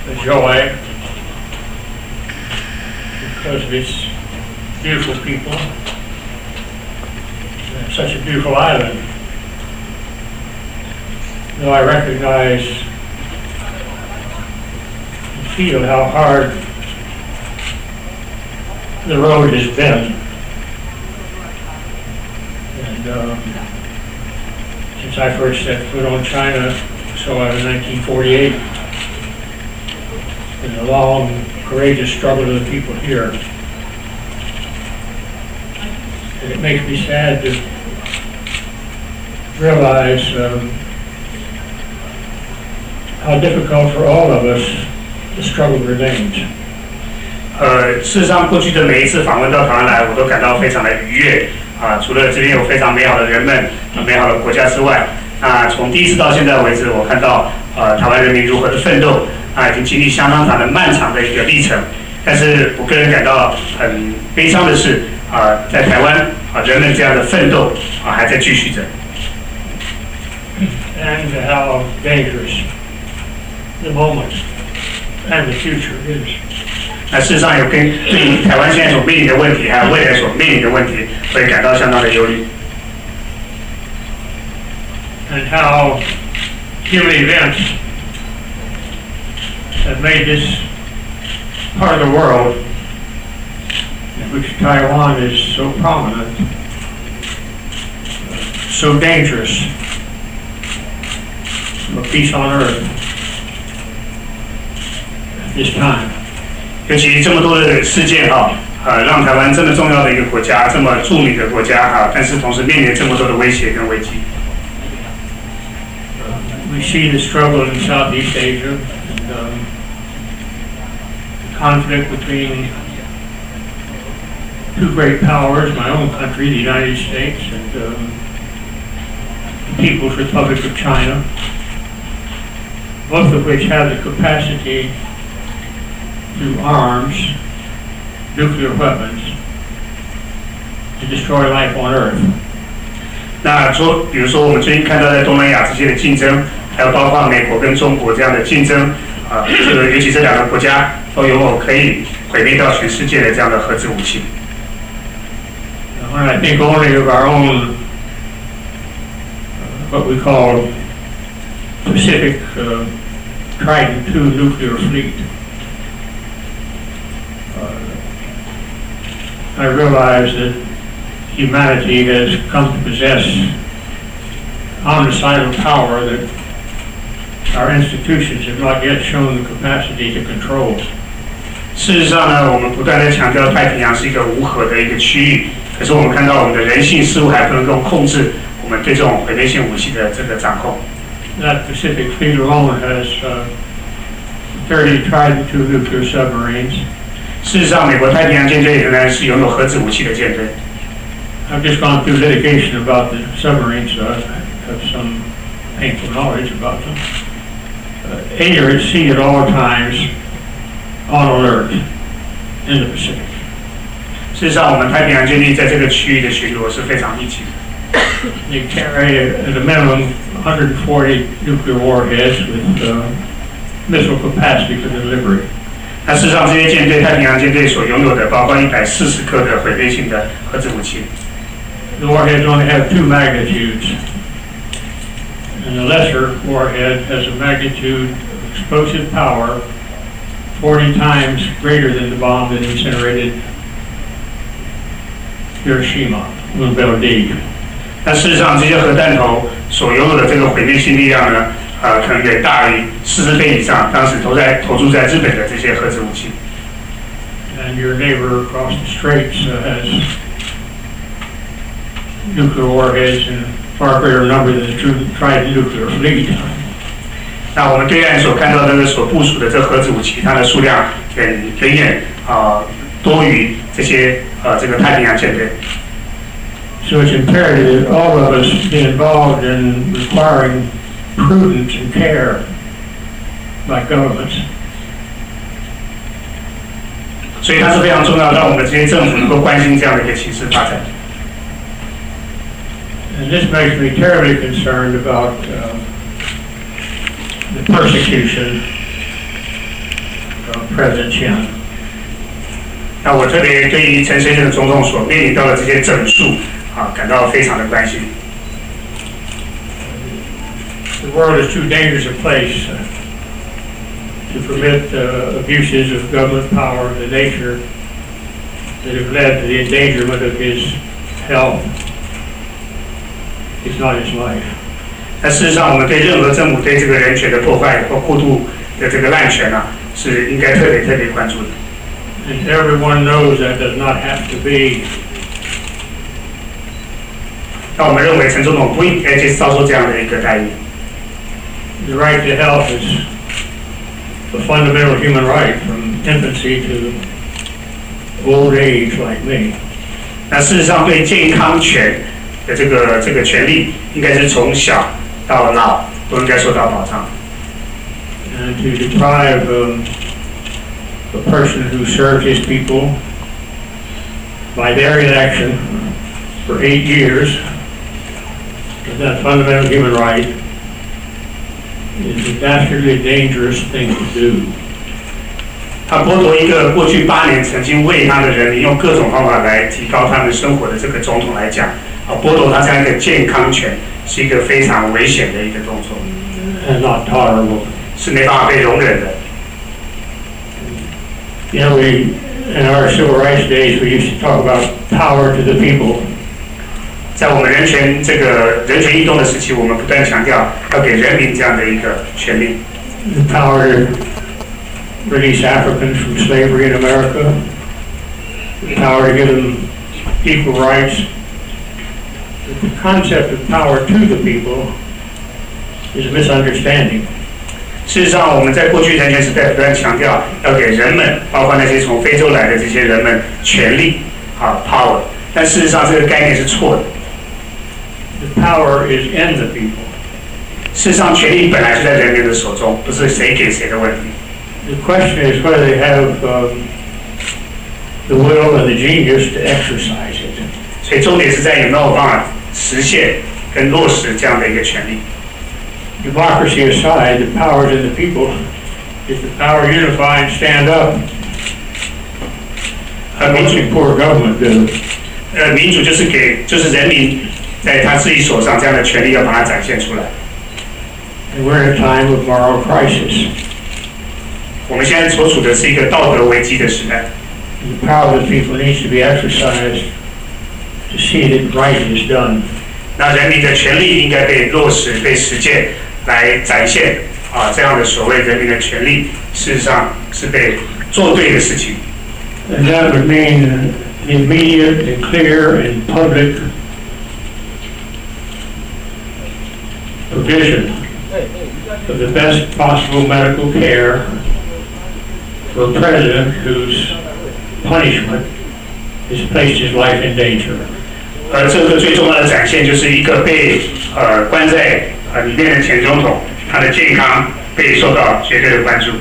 a joy because of its beautiful people, and such a beautiful island. Though I recognize and feel how hard the road has been, and since I first set foot on China, so in 1948, and the long, courageous struggle of the people here. And it makes me sad to realize how difficult for all of us the struggle remains. 事实上，过去的每一次访问到台湾来，我都感到非常的愉悦啊。除了这边有非常美好的人们、美好的国家之外，从第一次到现在为止，我看到台湾人民如何的奋斗已经经历相当漫长的一个历程。但是我个人感到很悲伤的是在台湾人们这样的奋斗还在继续着。And how dangerous the moment and the future is. 那事实上有对于台湾现在所面临的问题，还有未来所面临的问题，会感到相当的忧虑。And how human events have made this part of the world, in which Taiwan is so prominent, so dangerous for peace on earth at this time. 尤其这么多的事件让台湾这么重要的一个国家，这么著名的国家但是同时面临这么多的威胁跟危机。We see the struggle in Southeast Asia, and the conflict between two great powers, my own country, the United States, and the People's Republic of China, both of which have the capacity through arms, nuclear weapons, to destroy life on Earth. 那比如说我们最近看到在东南亚这些的竞争，还有包括美国跟中国这样的竞争尤其这两个国家都拥有可以毁灭到全世界的这样的核子武器。When I think only of our own, what we call Pacific Trident II nuclear fleet, I realize that humanity has come to possess homicidal power that our institutions have not yet shown the capacity to control. 事实上呢，我们不断地强调太平洋是一个无核的一个区域，可是我们看到我们的人性似乎还不能够控制我们对这种毁灭性武器的这个掌控。That Pacific Fleet alone has 30 Trident II nuclear submarines. 事实上，美国太平洋舰队仍然是拥有核子武器的舰队。I've just gone through litigation about the submarines, so I have some painful knowledge about them. A are at sea at all times, on alert in the Pacific. 事实上，我们太平洋舰队在这个区域的巡逻是非常密集的。They carry at a minimum 140 nuclear warheads with missile capacity for delivery. 那事实上，这些舰队，太平洋舰队所拥有的，包括140颗的毁灭性的核子武器。The warheads only have two magnitudes, and the lesser warhead has a magnitude of explosive power 40 times greater than the bomb that incinerated Hiroshima, Unbelievable. 那事实上，这些核弹头所拥有的这个毁灭性力量呢，可能远大于40倍以上当时投注在日本的这些核子武器。And your neighbor across the straits has nuclear warheads in a far greater number than the Trident nuclear fleet. 那我们对岸所看到的所部署的这核子武器，它的数量远多于这些这个太平洋舰队。So it's imperative that all of us be involved in requiring prudence and care by governments. 所以它是非常重要，让我们这些政府能够关心这样的一个形势发展。And this makes me terribly concerned about the persecution President Chen. 那我特别对于陈水扁总统所面临到的这些整数感到非常的关心。The world is too dangerous a place to permit abuses of government power of the nature that have led to the endangerment of his health, if not his life. 但事实上，我们对任何政府对这个人权的破坏或过度的这个滥权是应该特别关注的。And everyone knows that does not have to be. 但我们认为陈总统不应该去遭受这样的一个待遇。The right to health is a fundamental human right from infancy to old age, like me. 那事实上，对健康权的这个权利，应该是从小到老都应该受到保障。And to deprive a person who served his people by their inaction for 8 years of that fundamental human right is a dastardly dangerous thing to do. 他剥夺一个过去8年曾经为他的人民用各种方法来提高他们生活的这个总统来讲，剥夺他这样一个健康权，是一个非常危险的一个动作， And not tolerable. 是没办法被容忍的。You know, in our civil rights days, we used to talk about power to the people. 在我们人权运动的时期，我们不断强调要给人民这样的一个权利。The power to release Africans from slavery in America. The power to give them equal rights. But the concept of power to the people is a misunderstanding. 事实上，我们在过去人权时代不断强调要给人们，包括那些从非洲来的这些人们权利power， 但事实上这个概念是错的。The power is in the people. 事实上，权力本来就在人民的手中，不是谁给谁的问题。The question is whether they have the will and the genius to exercise it. 所以重点是在有没有办法实现跟落实这样的一个权利。Democracy aside, the power is in the people. If the power to unify and stand up, most poor government do. 民主就是人民在他自己手上这样的权利要把它展现出来。And we're in a time of moral crisis. 我们现在所处的是一个道德危机的时代。The power of the people needs to be exercised to see that right is done. 那人民的权利应该被落实、被实践，来展现这样的所谓人民的权利，事实上是被做对的事情。And that would mean immediate and clear and public provision of the best possible medical care for a president whose punishment has placed his life in danger. 而这个最重要的展现，就是一个被关在里面的前总统，他的健康被受到绝对的关注。